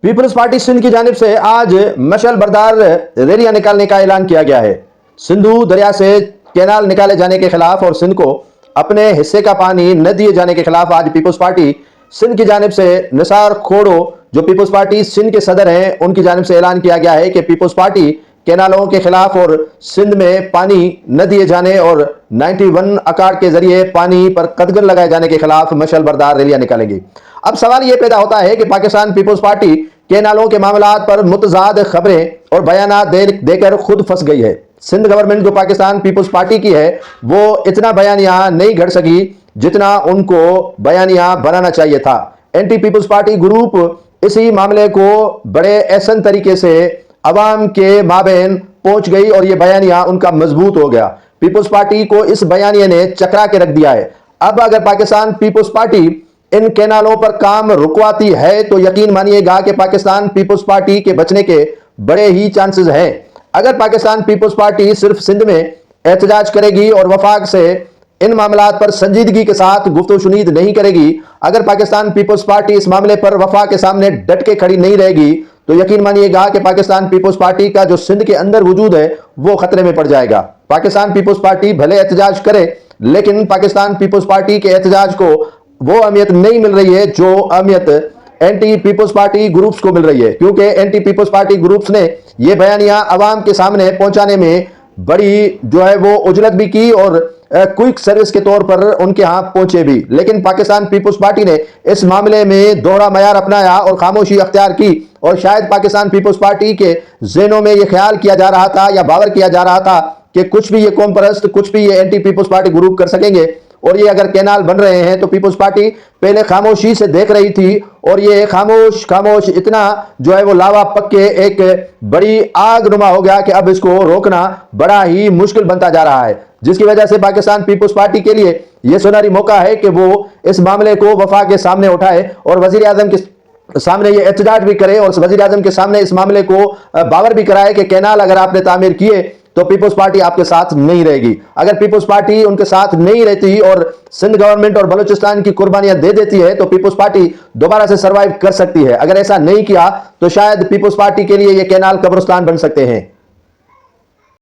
Peoples party Sindh की जानिब से आज मशाल बरदार रैलियां निकालने का ऐलान किया गया है। सिंधु दरिया से कैनाल निकाले जाने के खिलाफ और सिंध को अपने हिस्से का पानी न दिए जाने के खिलाफ आज पीपल्स पार्टी सिंध की जानिब से निसार खोड़ो जो पीपल्स पार्टी सिंध के सदर हैं उनकी जानिब से ऐलान किया गया है कि पीपल्स पार्टी कैनालों के खिलाफ और सिंध में पानी न दिए जाने और 91 अकार्ड के जरिए पानी पर कदगन लगाए जाने के खिलाफ मशाल बरदार रैलियां निकालेंगी। अब सवाल यह पैदा होता है कि पाकिस्तान पीपल्स पार्टी कैनालों के मामलात पर मुतजाद खबरें और बयानात देकर खुद फंस गई है। सिंध गवर्नमेंट जो पाकिस्तान पीपल्स पार्टी की है वो इतना बयानिया नहीं घड़ सकी जितना उनको बयानिया बनाना चाहिए था। एंटी पीपल्स पार्टी ग्रुप इसी मामले को बड़े ऐसन तरीके से अवाम के माबेन पहुंच गई और यह बयानिया उनका मजबूत हो गया। पीपल्स पार्टी को इस बयानिया ने चकरा के रख दिया है। अब अगर पाकिस्तान पीपल्स पार्टी इन कैनालों पर काम रुकवाती है तो यकीन मानिएगा कि पाकिस्तान पीपल्स पार्टी के बचने के बड़े ही चांसेस हैं। अगर पाकिस्तान पीपल्स पार्टी सिर्फ सिंध में एहतजाज करेगी और वफाक से इन मामलात पर संजीदगी के साथ गुफ्तगू-शुनीद नहीं करेगी, अगर पाकिस्तान पीपल्स पार्टी इस मामले पर वफा के सामने डट के खड़ी नहीं रहेगी तो यकीन मानिएगा कि पाकिस्तान पीपल्स पार्टी का जो सिंध के अंदर वजूद है वो खतरे में पड़ जाएगा। पाकिस्तान पीपल्स पार्टी भले एहतजाज करे लेकिन पाकिस्तान पीपल्स पार्टी के एहतजाज को वो अहमियत नहीं मिल रही है जो अहमियत एंटी पीपल्स पार्टी ग्रुप्स को मिल रही है, क्योंकि एंटी पीपल्स पार्टी ग्रुप्स ने ये बयानिया अवाम के सामने पहुंचाने में बड़ी जो है वो उजलत भी की और क्विक सर्विस के तौर पर उनके यहां पहुंचे भी। लेकिन पाकिस्तान पीपल्स पार्टी ने इस मामले में दोहरा मयार अपनाया और खामोशी अख्तियार की और शायद पाकिस्तान पीपल्स पार्टी के ज़हनों में यह ख्याल किया जा रहा था या बावर किया जा रहा था कि कुछ भी ये कौम परस्त, कुछ भी ये एंटी पीपल्स पार्टी ग्रुप कर सकेंगे और ये अगर कैनाल बन रहे हैं तो पीपल्स पार्टी पहले खामोशी से देख रही थी और ये खामोश इतना जो है वो लावा पक के एक बड़ी आग नुमा हो गया कि अब इसको रोकना बड़ा ही मुश्किल बनता जा रहा है, जिसकी वजह से पाकिस्तान पीपल्स पार्टी के लिए यह सुनहरी मौका है कि वो इस मामले को वफा के सामने उठाए और वजीर आजम के सामने ये एहतजाज भी करे और वजीर आजम के सामने इस मामले को बावर भी कराए कि कैनाल अगर आपने तामीर किए तो पीपल्स पार्टी आपके साथ नहीं रहेगी। अगर पीपल्स पार्टी उनके साथ नहीं रहती और सिंध गवर्नमेंट और बलूचिस्तान की कुर्बानियां दे देती है तो पीपल्स पार्टी दोबारा से सरवाइव कर सकती है। अगर ऐसा नहीं किया तो शायद पीपल्स पार्टी के लिए यह कैनाल कब्रिस्तान बन सकते हैं।